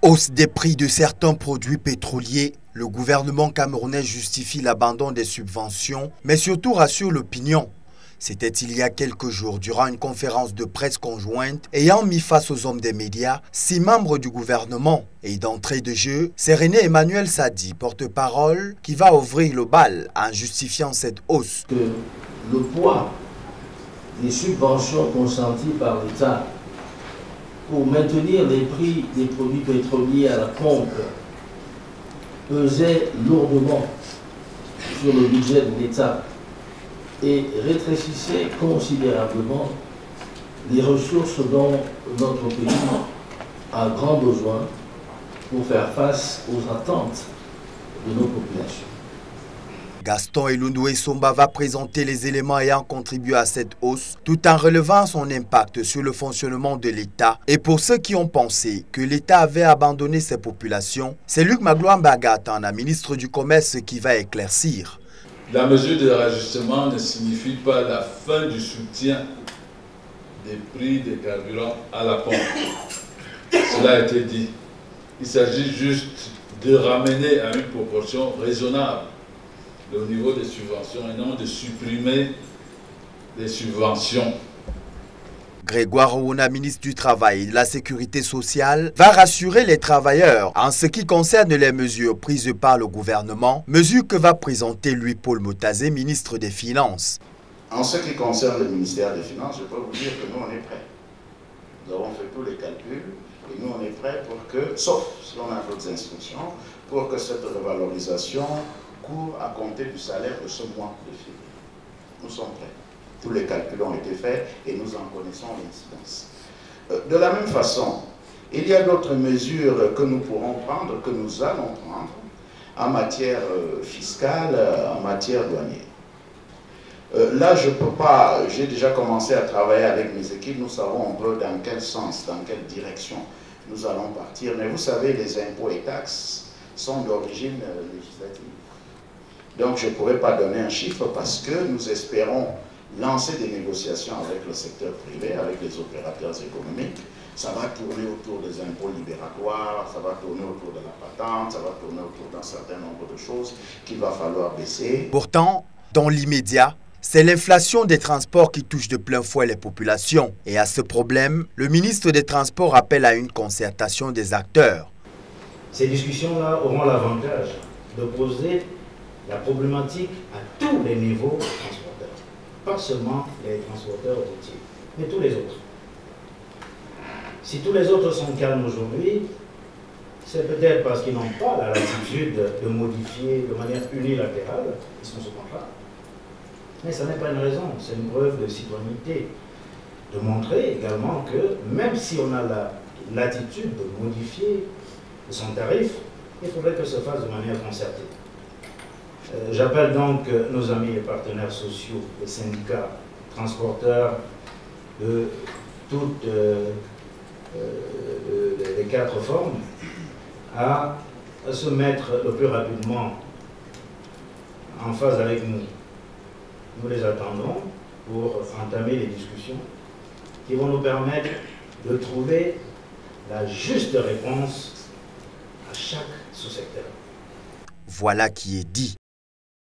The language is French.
Hausse des prix de certains produits pétroliers, le gouvernement camerounais justifie l'abandon des subventions, mais surtout rassure l'opinion. C'était il y a quelques jours, durant une conférence de presse conjointe, ayant mis face aux hommes des médias, 6 membres du gouvernement. Et d'entrée de jeu, c'est René Emmanuel Sadi, porte-parole, qui va ouvrir le bal en justifiant cette hausse. Le poids des subventions consenties par l'État pour maintenir les prix des produits pétroliers à la pompe pesait lourdement sur le budget de l'État et rétrécissait considérablement les ressources dont notre pays a grand besoin pour faire face aux attentes de nos populations. Gaston Elundoué Somba va présenter les éléments ayant contribué à cette hausse, tout en relevant son impact sur le fonctionnement de l'État. Et pour ceux qui ont pensé que l'État avait abandonné ses populations, c'est Luc Magloire-Mbagatan, la ministre du Commerce, qui va éclaircir. La mesure de rajustement ne signifie pas la fin du soutien des prix des carburants à la pompe. Cela a été dit. Il s'agit juste de ramener à une proportion raisonnable le niveau des subventions et non de supprimer les subventions. Grégoire Ouna, ministre du Travail et de la Sécurité sociale, va rassurer les travailleurs en ce qui concerne les mesures prises par le gouvernement, mesures que va présenter lui Paul Motazé, ministre des Finances. En ce qui concerne le ministère des Finances, je peux vous dire que nous on est prêts. Nous avons fait tous les calculs et nous on est prêts pour que, sauf si on a d'autres instructions, pour que cette revalorisation court à compter du salaire de ce mois de février. Nous sommes prêts. Tous les calculs ont été faits et nous en connaissons l'incidence. De la même façon, il y a d'autres mesures que nous pourrons prendre, que nous allons prendre en matière fiscale, en matière douanière. Là, je ne peux pas, j'ai déjà commencé à travailler avec mes équipes, nous savons un peu dans quel sens, dans quelle direction nous allons partir. Mais vous savez, les impôts et taxes sont d'origine législative. Donc je ne pourrais pas donner un chiffre parce que nous espérons lancer des négociations avec le secteur privé, avec les opérateurs économiques. Ça va tourner autour des impôts libératoires, ça va tourner autour de la patente, ça va tourner autour d'un certain nombre de choses qu'il va falloir baisser. Pourtant, dans l'immédiat, c'est l'inflation des transports qui touche de plein fouet les populations. Et à ce problème, le ministre des Transports appelle à une concertation des acteurs. Ces discussions-là auront l'avantage de poser la problématique à tous les niveaux transporteurs, pas seulement les transporteurs routiers, mais tous les autres. Si tous les autres sont calmes aujourd'hui, c'est peut-être parce qu'ils n'ont pas la latitude de modifier de manière unilatérale, ils sont ce point-là. Mais ça n'est pas une raison, c'est une preuve de citoyenneté, de montrer également que même si on a la latitude de modifier son tarif, il faudrait que ça se fasse de manière concertée. J'appelle donc nos amis et partenaires sociaux, les syndicats, transporteurs de toutes les 4 formes, à se mettre le plus rapidement en phase avec nous. Nous les attendons pour entamer les discussions qui vont nous permettre de trouver la juste réponse à chaque sous-secteur. Voilà qui est dit.